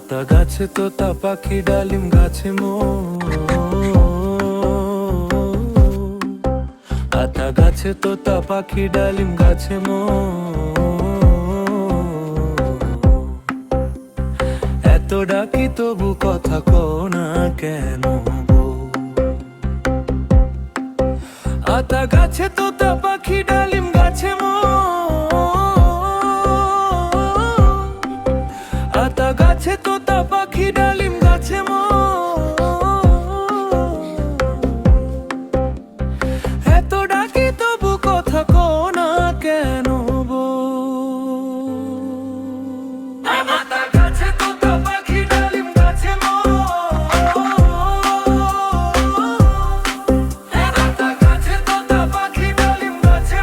আতা গাছে তোতা পাখি ডালিম গাছে আতা গাছে তোতা পাখি ডালিম গাছে এত ডাকি তবু কথা কও না কেন গো? আতা গাছে তোতা পাখি ডালিম গাছে আতা গাছে তোতা পাখি ডালিম গাছে এত ডাকি তবু কথা কও না কেন বো? আতা গাছে তোতা পাখি ডালিম গাছে আতা গাছে তোতা পাখি ডালিম গাছে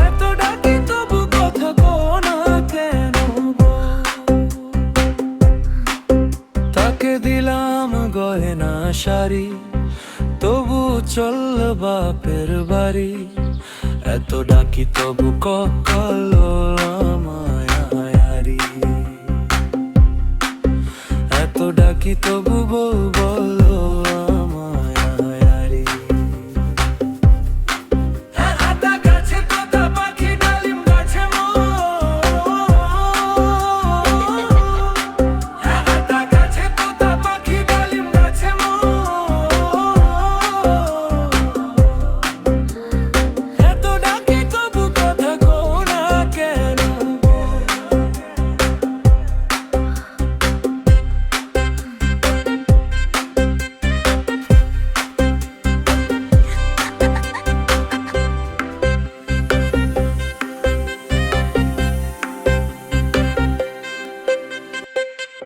এত ডাকি তবু কথা কও না কেন গো? তাকে দিলাম গয়না শাড়ি তবু চল বাপের বাড়ি, এত ডাকি তবু কখলো মায়ারি, এত ডাকি তবু বল